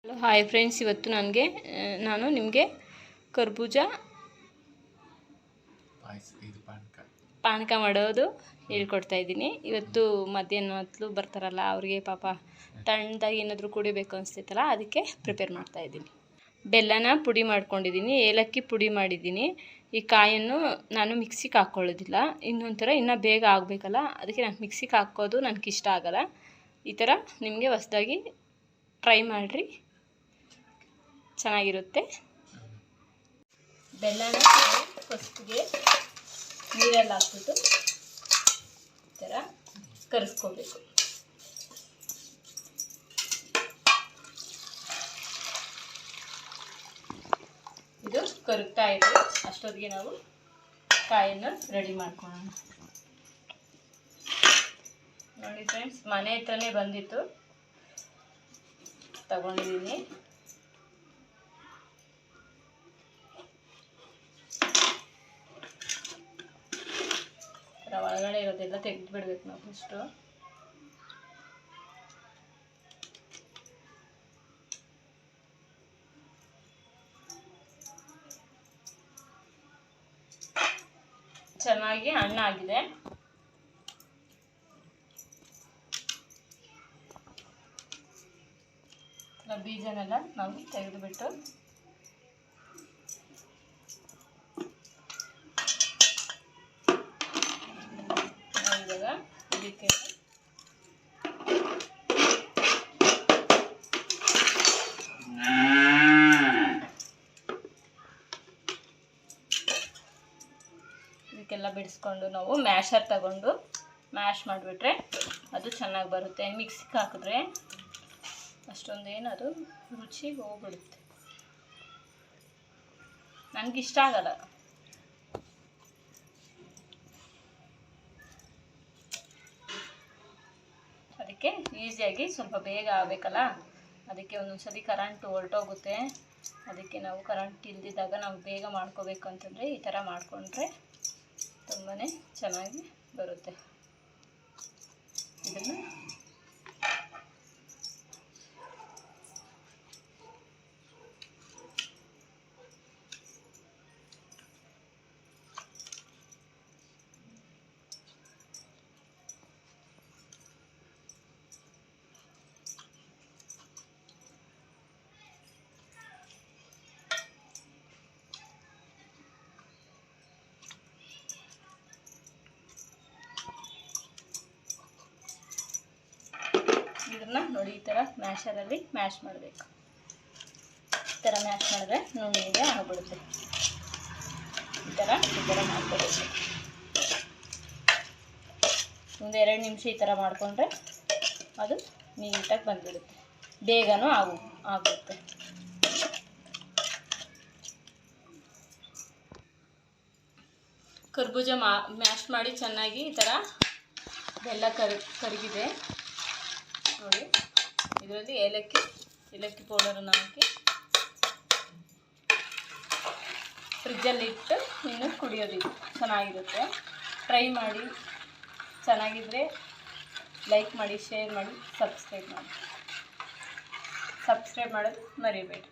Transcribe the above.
Hi friends, ಇವತ್ತು ನಾನು ನಿಮಗೆ ಕರ್ಬೂಜ ಪಾನಕ ಮಾಡೋದು ಹೇಳ್ಕೊಡ್ತಾ ಇದ್ದೀನಿ. ಇವತ್ತು ಮಧ್ಯಾಹ್ನ ಹೊತ್ತು ಬರ್ತಾರಲ್ಲ ಅವರಿಗೆ ಪಾಪ ತಣ್ಣದಾಗಿ ಏನಾದರೂ ಕುಡಿಬೇಕು ಅನಿಸ್ತೈತಲ್ಲ, ಅದಕ್ಕೆ ಪ್ರಿಪೇರ್ ಮಾಡ್ತಾ ಇದ್ದೀನಿ. ಬೆಲ್ಲನ ಪುಡಿ ಮಾಡ್ಕೊಂಡಿದ್ದೀನಿ, ಏಲಕ್ಕಿ ಪುಡಿ ಮಾಡಿದ್ದೀನಿ. ಈ ಕಾಯನ್ನು ನಾನು ಮಿಕ್ಸಿಗೆ ಹಾಕ್ಕೊಳ್ಳೋದಿಲ್ಲ, ಇನ್ನೂ ಬೇಗ ಆಗಬೇಕಲ್ಲ, ಅದಕ್ಕೆ ನಾನು ಮಿಕ್ಸಿಗೆ ಹಾಕೋದು ನನಗಿಷ್ಟ ಆಗಲ್ಲ. ಈ ಥರ ನಿಮಗೆ ಹೊಸದಾಗಿ ಟ್ರೈ ಮಾಡಿರಿ, ಚೆನ್ನಾಗಿರುತ್ತೆ. ಬೆಲ್ಲನ ಫಸ್ಟಿಗೆ ನೀರಲ್ಲಿ ಹಾಕ್ಬಿಟ್ಟು ಈ ಥರ ಕರಿಸ್ಕೋಬೇಕು. ಇದು ಕರಗ್ತಾ ಇದೆ, ಅಷ್ಟೊತ್ತಿಗೆ ನಾವು ಕಾಯನ್ನು ರೆಡಿ ಮಾಡ್ಕೊಳ್ಳೋಣ. ನೋಡಿ ಫ್ರೆಂಡ್ಸ್, ಮನೆ ಹತ್ರನೇ ಬಂದಿತ್ತು, ತಗೊಂಡಿದ್ದೀನಿ. ಒಳಗಡೆ ಇರೋದೆಲ್ಲ ತೆಗೆದು ಬಿಡ್ಬೇಕು ನಾವು ಫಸ್ಟು. ಚೆನ್ನಾಗಿ ಹಣ್ಣಾಗಿದೆ. ಬೀಜನೆಲ್ಲ ನಾವು ತೆಗೆದುಬಿಟ್ಟು ಇವಾಗ ಇದಕ್ಕೆ ಇದಕ್ಕೆಲ್ಲ ಬಿಡಿಸ್ಕೊಂಡು ನಾವು ಮ್ಯಾಶರ್ ತಗೊಂಡು ಮ್ಯಾಶ್ ಮಾಡಿಬಿಟ್ರೆ ಅದು ಚೆನ್ನಾಗಿ ಬರುತ್ತೆ. ಮಿಕ್ಸಿಗೆ ಹಾಕಿದ್ರೆ ಅಷ್ಟೊಂದೇನು ಅದು ರುಚಿ ಹೋಗ್ಬಿಡುತ್ತೆ, ನನಗಿಷ್ಟ ಆಗಲ್ಲ. ಅದಕ್ಕೆ ಈಸಿಯಾಗಿ ಸ್ವಲ್ಪ ಬೇಗ ಆಗಬೇಕಲ್ಲ, ಅದಕ್ಕೆ ಒಂದೊಂದ್ಸಲಿ ಕರೆಂಟು ಹೊರಟೋಗುತ್ತೆ. ಅದಕ್ಕೆ ನಾವು ಕರೆಂಟ್ ಇಲ್ದಿದ್ದಾಗ ನಾವು ಬೇಗ ಮಾಡ್ಕೋಬೇಕು ಅಂತಂದರೆ ಈ ಥರ ಮಾಡಿಕೊಂಡ್ರೆ ತುಂಬಾ ಚೆನ್ನಾಗಿ ಬರುತ್ತೆ. ಇದನ್ನು ನೋಡಿ ಈ ಥರ ಮ್ಯಾಶರಲ್ಲಿ ಮ್ಯಾಶ್ ಮಾಡಬೇಕು. ಈ ಥರ ಮ್ಯಾಶ್ ಮಾಡಿದ್ರೆ ನುಣ್ಣಗೆ ಆಗ್ಬಿಡುತ್ತೆ. ಈ ಥರ ಮಾಡ್ಕೊಬೇಕು. ಒಂದು 2 ನಿಮಿಷ ಈ ಥರ ಮಾಡಿಕೊಂಡ್ರೆ ಅದು ನೀಟಾಗಿ ಬಂದ್ಬಿಡುತ್ತೆ, ಬೇಗನೂ ಆಗುತ್ತೆ. ಕರ್ಬೂಜ ಮ್ಯಾಶ್ ಮಾಡಿ ಚೆನ್ನಾಗಿ ಈ ಥರ ಬೆಲ್ಲ ಕರಗಿದೆ ನೋಡಿ. ಇದರಲ್ಲಿ ಏಲಕ್ಕಿ ಪೌಡರನ್ನು ಹಾಕಿ ಫ್ರಿಜ್ಜಲ್ಲಿ ಇಟ್ಟು ಇನ್ನು ಕುಡಿಯೋದು ಚೆನ್ನಾಗಿರುತ್ತೆ. ಟ್ರೈ ಮಾಡಿ, ಚೆನ್ನಾಗಿದ್ದರೆ ಲೈಕ್ ಮಾಡಿ, ಶೇರ್ ಮಾಡಿ, ಸಬ್ಸ್ಕ್ರೈಬ್ ಮಾಡೋದು ಮರಿಬೇಡಿ.